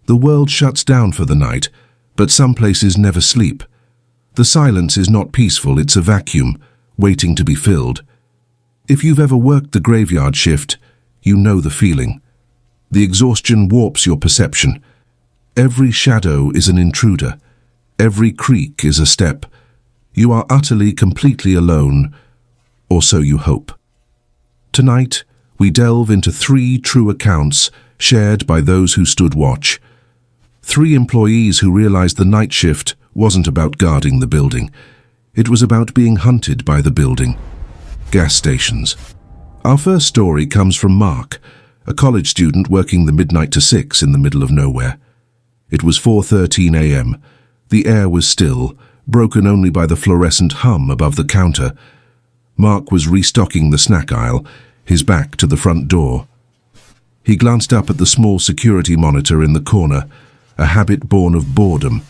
The world shuts down for the night, but some places never sleep. The silence is not peaceful, it's a vacuum, waiting to be filled. If you've ever worked the graveyard shift, you know the feeling. The exhaustion warps your perception. Every shadow is an intruder. Every creak is a step. You are utterly, completely alone, or so you hope. Tonight, we delve into 3 true accounts shared by those who stood watch. 3 employees who realized the night shift wasn't about guarding the building. It was about being hunted by the building. Gas stations. Our first story comes from Mark, a college student working the midnight to 6 in the middle of nowhere. It was 4:13 a.m. The air was still, broken only by the fluorescent hum above the counter. Mark was restocking the snack aisle, his back to the front door. He glanced up at the small security monitor in the corner, a habit born of boredom.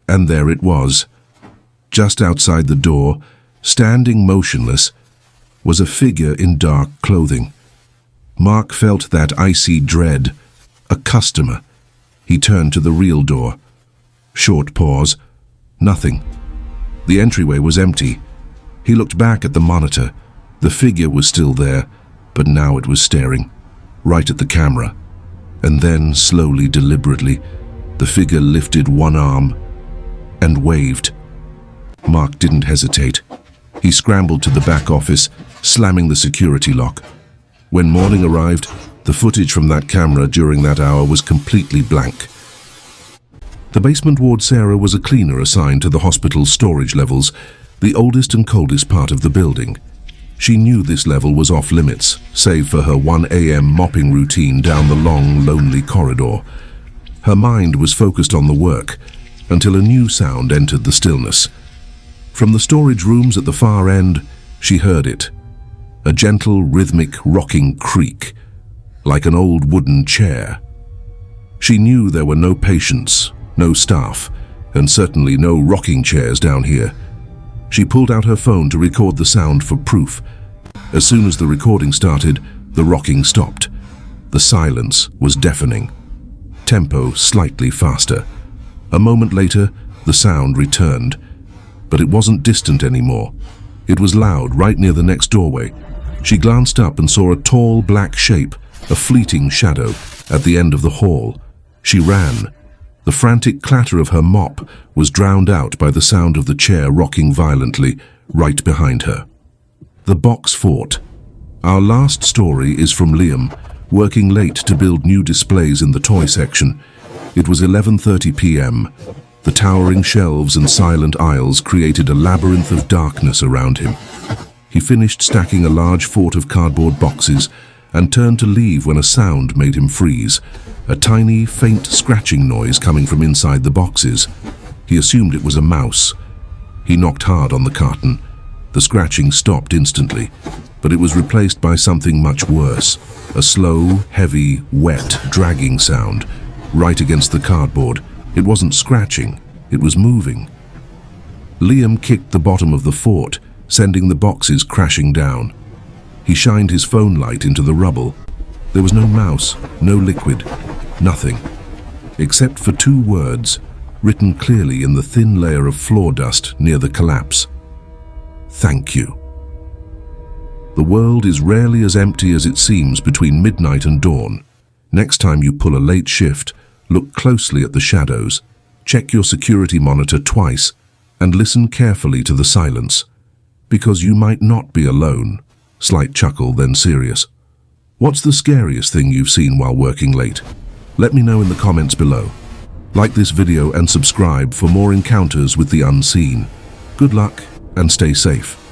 And there it was. Just outside the door, standing motionless, was a figure in dark clothing. Mark felt that icy dread. A customer. He turned to the real door. Short pause. Nothing. The entryway was empty. He looked back at the monitor. The figure was still there, but now it was staring, right at the camera. And then, slowly, deliberately, the figure lifted one arm and waved. Mark didn't hesitate. He scrambled to the back office, slamming the security lock. When morning arrived, the footage from that camera during that hour was completely blank. The basement ward Sarah was a cleaner assigned to the hospital's storage levels, the oldest and coldest part of the building. She knew this level was off limits, save for her 1 a.m. mopping routine down the long, lonely corridor. Her mind was focused on the work, until a new sound entered the stillness. From the storage rooms at the far end, she heard it. A gentle, rhythmic, rocking creak, like an old wooden chair. She knew there were no patients, no staff, and certainly no rocking chairs down here. She pulled out her phone to record the sound for proof. As soon as the recording started, the rocking stopped. The silence was deafening. Tempo slightly faster. A moment later, the sound returned. But it wasn't distant anymore. It was loud, right near the next doorway. She glanced up and saw a tall black shape, a fleeting shadow, at the end of the hall. She ran. The frantic clatter of her mop was drowned out by the sound of the chair rocking violently, right behind her. The box fort. Our last story is from Liam, working late to build new displays in the toy section. It was 11:30 p.m. The towering shelves and silent aisles created a labyrinth of darkness around him. He finished stacking a large fort of cardboard boxes and turned to leave when a sound made him freeze. A tiny, faint scratching noise coming from inside the boxes. He assumed it was a mouse. He knocked hard on the carton. The scratching stopped instantly, but it was replaced by something much worse. A slow, heavy, wet, dragging sound, right against the cardboard. It wasn't scratching, it was moving. Liam kicked the bottom of the fort, sending the boxes crashing down. He shined his phone light into the rubble. There was no mouse, no liquid, nothing, except for 2 words, written clearly in the thin layer of floor dust near the collapse. Thank you. The world is rarely as empty as it seems between midnight and dawn. Next time you pull a late shift, look closely at the shadows, check your security monitor twice, and listen carefully to the silence, because you might not be alone. Slight chuckle, then serious. What's the scariest thing you've seen while working late? Let me know in the comments below. Like this video and subscribe for more encounters with the unseen. Good luck and stay safe.